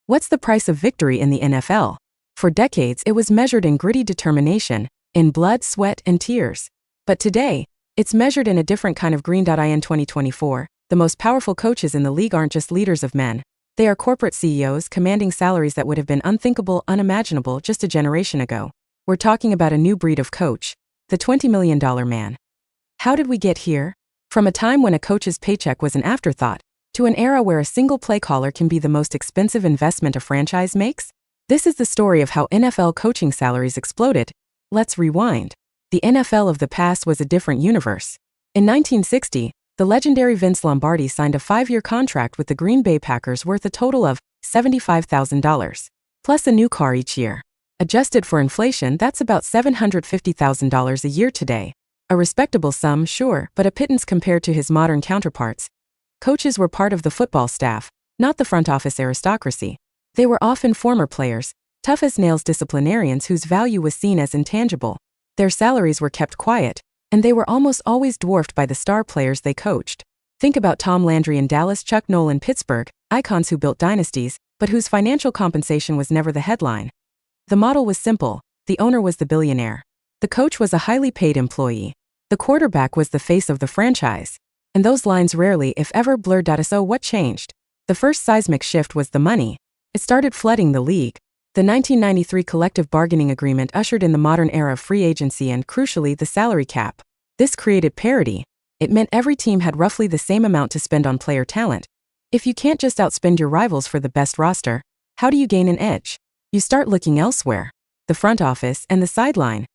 What's the price of victory in the NFL? For decades, it was measured in gritty determination, in blood, sweat, and tears. But today, it's measured in a different kind of green. In 2024, the most powerful coaches in the league aren't just leaders of men. They are corporate CEOs commanding salaries that would have been unthinkable, unimaginable just a generation ago. We're talking about a new breed of coach, the $20 million man. How did we get here? From a time when a coach's paycheck was an afterthought, to an era where a single play caller can be the most expensive investment a franchise makes? This is the story of how NFL coaching salaries exploded. Let's rewind. The NFL of the past was a different universe. In 1960, the legendary Vince Lombardi signed a 5-year contract with the Green Bay Packers worth a total of $75,000, plus a new car each year. Adjusted for inflation, that's about $750,000 a year today. A respectable sum, sure, but a pittance compared to his modern counterparts. Coaches were part of the football staff, not the front office aristocracy. They were often former players, tough as nails disciplinarians whose value was seen as intangible. Their salaries were kept quiet, and they were almost always dwarfed by the star players they coached. Think about Tom Landry in Dallas, Chuck Noll in Pittsburgh, icons who built dynasties, but whose financial compensation was never the headline. The model was simple. The owner was the billionaire. The coach was a highly paid employee. The quarterback was the face of the franchise. And those lines rarely, if ever, blurred. So what changed? The first seismic shift was the money. It started flooding the league. The 1993 collective bargaining agreement ushered in the modern era of free agency and, crucially, the salary cap. This created parity. It meant every team had roughly the same amount to spend on player talent. If you can't just outspend your rivals for the best roster, how do you gain an edge? You start looking elsewhere. The front office and the sideline.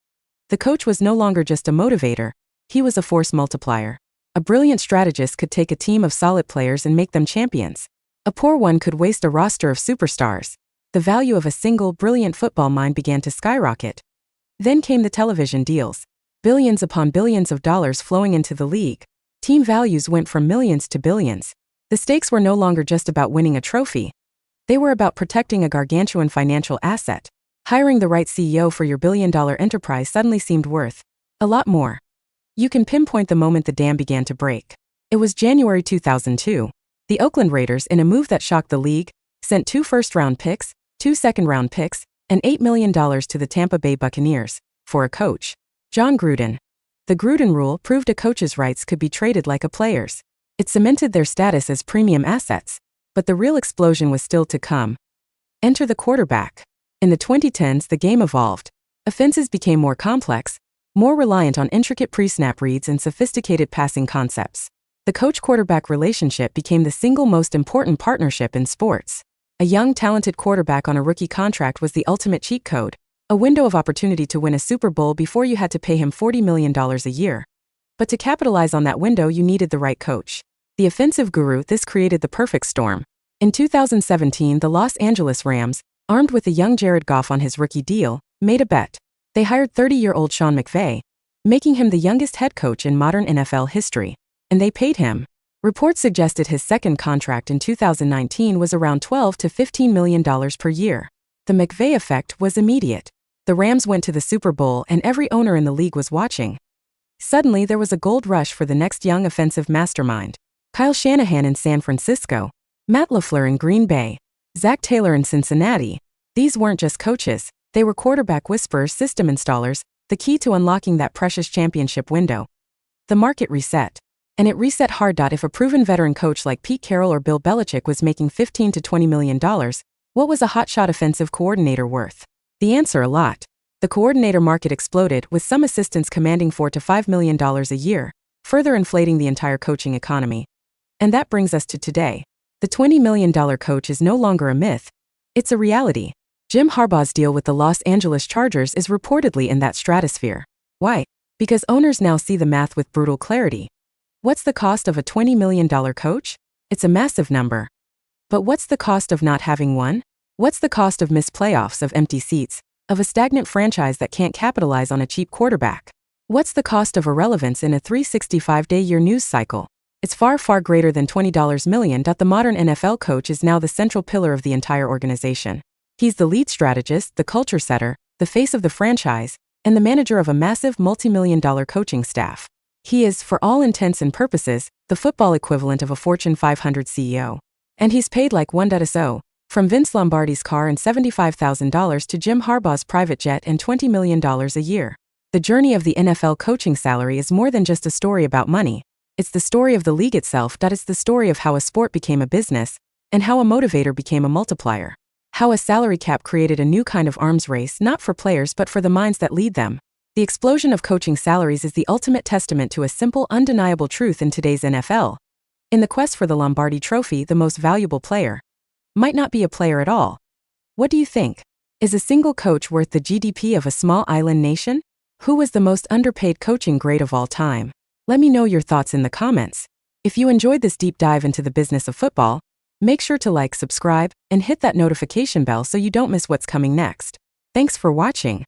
The coach was no longer just a motivator. He was a force multiplier. A brilliant strategist could take a team of solid players and make them champions. A poor one could waste a roster of superstars. The value of a single, brilliant football mind began to skyrocket. Then came the television deals. Billions upon billions of dollars flowing into the league. Team values went from millions to billions. The stakes were no longer just about winning a trophy. They were about protecting a gargantuan financial asset. Hiring the right CEO for your billion-dollar enterprise suddenly seemed worth a lot more. You can pinpoint the moment the dam began to break. It was January 2002. The Oakland Raiders, in a move that shocked the league, sent 2 first-round picks, 2 second-round picks, and $8 million to the Tampa Bay Buccaneers for a coach, John Gruden. The Gruden rule proved a coach's rights could be traded like a player's. It cemented their status as premium assets. But the real explosion was still to come. Enter the quarterback. In the 2010s, the game evolved. Offenses became more complex, more reliant on intricate pre-snap reads and sophisticated passing concepts. The coach-quarterback relationship became the single most important partnership in sports. A young, talented quarterback on a rookie contract was the ultimate cheat code, a window of opportunity to win a Super Bowl before you had to pay him $40 million a year. But to capitalize on that window, you needed the right coach. The offensive guru. This created the perfect storm. In 2017, the Los Angeles Rams, armed with a young Jared Goff on his rookie deal, made a bet. They hired 30-year-old Sean McVay, making him the youngest head coach in modern NFL history. And they paid him. Reports suggested his second contract in 2019 was around $12 to $15 million per year. The McVay effect was immediate. The Rams went to the Super Bowl and every owner in the league was watching. Suddenly there was a gold rush for the next young offensive mastermind. Kyle Shanahan in San Francisco, Matt LaFleur in Green Bay, Zach Taylor in Cincinnati. These weren't just coaches, they were quarterback whisperers, system installers, the key to unlocking that precious championship window. The market reset. And it reset hard. If a proven veteran coach like Pete Carroll or Bill Belichick was making $15 to $20 million, what was a hotshot offensive coordinator worth? The answer: a lot. The coordinator market exploded, with some assistants commanding $4 to $5 million a year, further inflating the entire coaching economy. And that brings us to today. The $20 million coach is no longer a myth. It's a reality. Jim Harbaugh's deal with the Los Angeles Chargers is reportedly in that stratosphere. Why? Because owners now see the math with brutal clarity. What's the cost of a $20 million coach? It's a massive number. But what's the cost of not having one? What's the cost of missed playoffs, of empty seats, of a stagnant franchise that can't capitalize on a cheap quarterback? What's the cost of irrelevance in a 365-day-year news cycle? It's far, far greater than $20 million. The modern NFL coach is now the central pillar of the entire organization. He's the lead strategist, the culture setter, the face of the franchise, and the manager of a massive multi-million-dollar coaching staff. He is, for all intents and purposes, the football equivalent of a Fortune 500 CEO. And he's paid like $1.so From Vince Lombardi's car and $75,000 to Jim Harbaugh's private jet and $20 million a year. The journey of the NFL coaching salary is more than just a story about money. It's the story of the league itself. It's the story of how a sport became a business, and how a motivator became a multiplier. How a salary cap created a new kind of arms race, not for players but for the minds that lead them. The explosion of coaching salaries is the ultimate testament to a simple, undeniable truth in today's NFL. In the quest for the Lombardi Trophy, the most valuable player might not be a player at all. What do you think? Is a single coach worth the GDP of a small island nation? Who was the most underpaid coaching grade of all time? Let me know your thoughts in the comments. If you enjoyed this deep dive into the business of football, make sure to like, subscribe, and hit that notification bell so you don't miss what's coming next. Thanks for watching.